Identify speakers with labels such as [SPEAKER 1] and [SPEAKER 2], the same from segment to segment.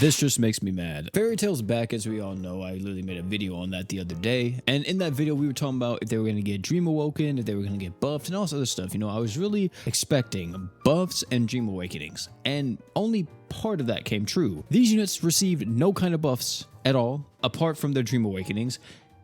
[SPEAKER 1] This just makes me mad. Fairy Tail's back, as we all know. I literally made a video on that the other day. And in that video, we were talking about if they were going to get Dream Awoken, if they were going to get buffed, and all this other stuff. You know, I was really expecting buffs and Dream Awakenings. And only part of that came true. These units received no kind of buffs at all, apart from their Dream Awakenings.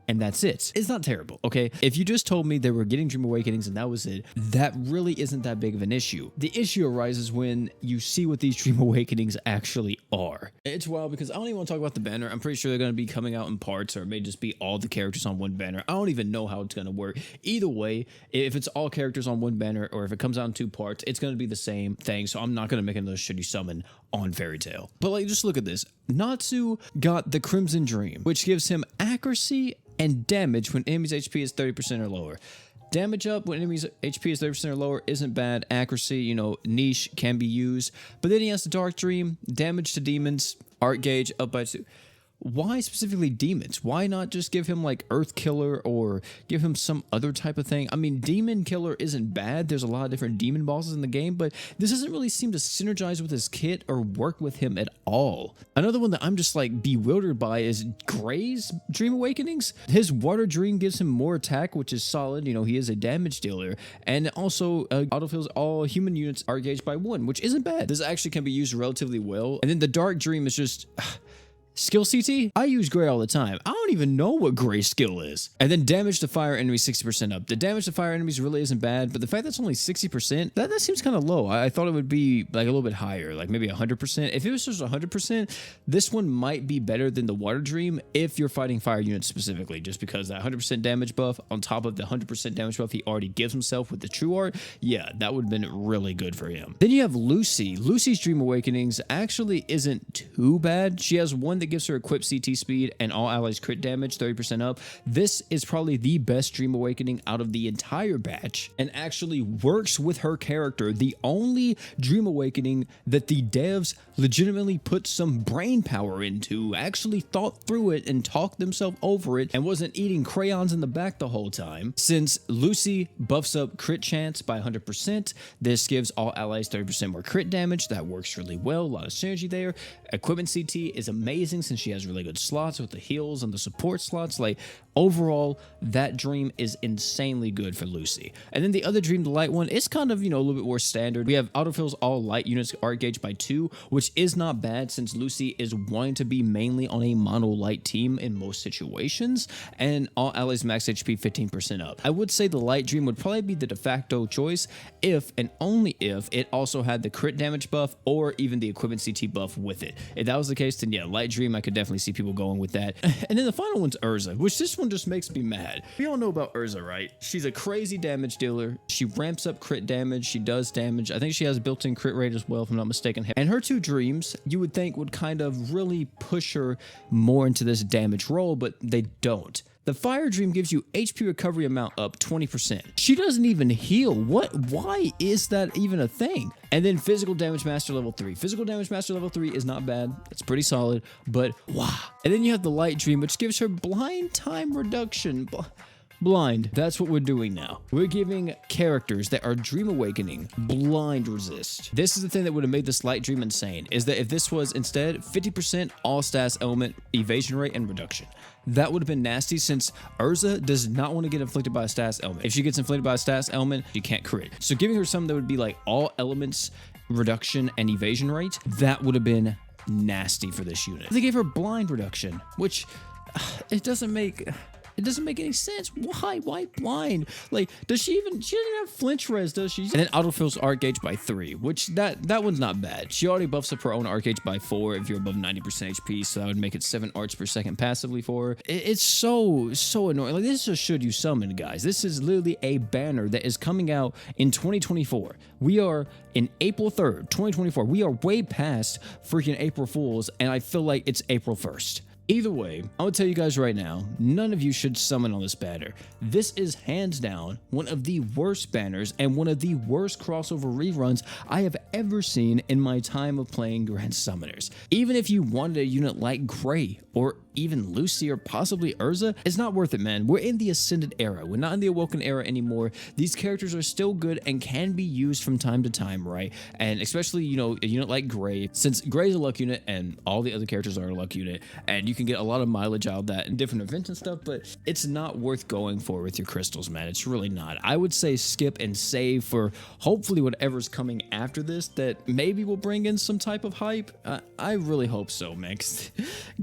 [SPEAKER 1] And that's it. It's not terrible, okay? If you just told me they were getting Dream Awakenings and that was it, that really isn't that big of an issue. The issue arises when you see what these Dream Awakenings actually are. It's wild because I don't even want to talk about the banner. I'm pretty sure they're going to be coming out in parts, or it may just be all the characters on one banner. I don't even know how it's going to work. Either way, if it's all characters on one banner or if it comes out in 2 parts, it's going to be the same thing. So I'm not going to make another shitty summon on Fairy Tail. But like, just look at this. Natsu got the Crimson Dream, which gives him accuracy and damage when enemy's HP is 30% or lower. Damage up when enemy's HP is 30% or lower isn't bad. Accuracy, you know, niche can be used. But then he has the Dark Dream, damage to demons, art gauge up by 2. Why specifically demons? Why not just give him like Earth Killer or give him some other type of thing? I mean, Demon Killer isn't bad. There's a lot of different demon bosses in the game, but this doesn't really seem to synergize with his kit or work with him at all. Another one that I'm just like bewildered by is Gray's Dream Awakenings. His Water Dream gives him more attack, which is solid. You know, he is a damage dealer, and also autofills all human units are gauged by 1, which isn't bad. This actually can be used relatively well. And then the Dark Dream is just... Skill CT? I use Gray all the time. I don't even know what Gray skill is. And then damage to fire enemies 60% up. The damage to fire enemies really isn't bad, but the fact that's only 60%, that seems kind of low. I thought it would be like a little bit higher, like maybe 100%. If it was just 100%, this one might be better than the Water Dream if you're fighting fire units specifically, just because that 100% damage buff on top of the 100% damage buff he already gives himself with the True Art, yeah, that would have been really good for him. Then you have Lucy. Lucy's Dream Awakenings actually isn't too bad. She has one that gives her equipped CT speed and all allies crit damage 30% up. This is probably the best Dream Awakening out of the entire batch and actually works with her character. The only Dream Awakening that the devs legitimately put some brain power into, actually thought through it and talked themselves over it and wasn't eating crayons in the back the whole time. Since Lucy buffs up crit chance by 100%, this gives all allies 30% more crit damage. That works really well. A lot of synergy there. Equipment CT is amazing since she has really good slots with the heals and the support slots. Like, overall, that dream is insanely good for Lucy. And then the other dream, the light one, is kind of, you know, a little bit more standard. We have autofills all light units art gauge by 2, which is not bad since Lucy is wanting to be mainly on a mono light team in most situations, and all allies max HP 15% up. I would say the light dream would probably be the de facto choice if and only if it also had the crit damage buff or even the equipment CT buff with it. If that was the case, then yeah, light dream, I could definitely see people going with that. And then the final one's Urza, which this one just makes me mad. We all know about Urza, right? She's a crazy damage dealer. She ramps up crit damage. She does damage. I think she has built-in crit rate as well, if I'm not mistaken. And her 2 dreams, you would think would kind of really push her more into this damage role, but they don't. The Fire Dream gives you HP recovery amount up 20%. She doesn't even heal. What? Why is that even a thing? And then Physical Damage Master level 3. Physical Damage Master level 3 is not bad. It's pretty solid, but wow. And then you have the Light Dream, which gives her blind time reduction. Blind. That's what we're doing now. We're giving characters that are Dream Awakening blind resist. This is the thing that would have made this light dream insane, is that if this was instead 50% all stats element, evasion rate, and reduction. That would have been nasty since Urza does not want to get inflicted by a stats element. If she gets inflicted by a stats element, she can't crit. So giving her something that would be like all elements, reduction, and evasion rate, that would have been nasty for this unit. They gave her blind reduction, which it doesn't make any sense. Why blind? Like, she doesn't have flinch res, does she? And then autofills art gauge by 3, which that one's not bad. She already buffs up her own art gauge by 4 if you're above 90% HP, so that would make it 7 arts per second passively for her. It's so annoying. Like, this is a should you summon, guys. This is literally a banner that is coming out in 2024. We are in April 3rd, 2024. We are way past freaking April Fools, and I feel like it's April 1st. Either way, I will tell you guys right now, none of you should summon on this banner. This is hands down one of the worst banners and one of the worst crossover reruns I have ever seen in my time of playing Grand Summoners. Even if you wanted a unit like Gray or even Lucy or possibly Urza, it's not worth it, man. We're in the Ascended era. We're not in the Awoken era anymore. These characters are still good and can be used from time to time, right? And especially, you know, a unit like Gray, since Gray's a luck unit and all the other characters are a luck unit, and you can get a lot of mileage out of that and different events and stuff, but it's not worth going for with your crystals, man. It's really not. I would say skip and save for hopefully whatever's coming after this that maybe will bring in some type of hype. I really hope so, man, 'cause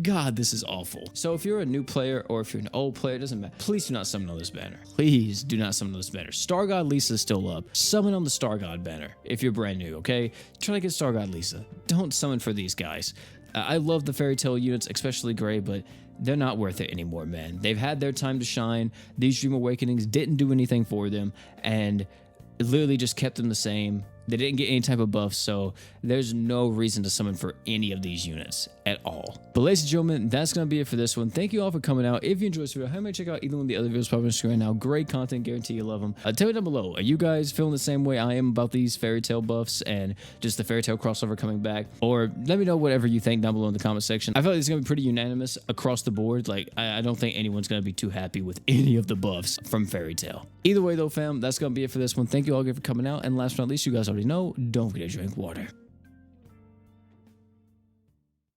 [SPEAKER 1] God, this is awful. So if you're a new player or if you're an old player, it doesn't matter. Please do not summon on this banner. Please do not summon on this banner. Star God Lisa is still up. Summon on the Star God banner if you're brand new, okay? Try to get Star God Lisa. Don't summon for these guys. I love the Fairy Tail units, especially Gray, but they're not worth it anymore, man. They've had their time to shine. These Dream Awakenings didn't do anything for them, and it literally just kept them the same. They didn't get any type of buffs, so there's no reason to summon for any of these units at all. But ladies and gentlemen, that's going to be it for this one. Thank you all for coming out. If you enjoyed this video, how may check out either one of the other videos popping on the screen right now. Great content, guarantee you love them. Tell me down below, are you guys feeling the same way I am about these Fairy Tail buffs and just the Fairy Tail crossover coming back? Or let me know whatever you think down below in the comment section. I feel like it's going to be pretty unanimous across the board. Like, I don't think anyone's going to be too happy with any of the buffs from Fairy Tail. Either way though, fam, that's going to be it for this one. Thank you all again for coming out. And last but not least, you guys already know, don't forget to drink water.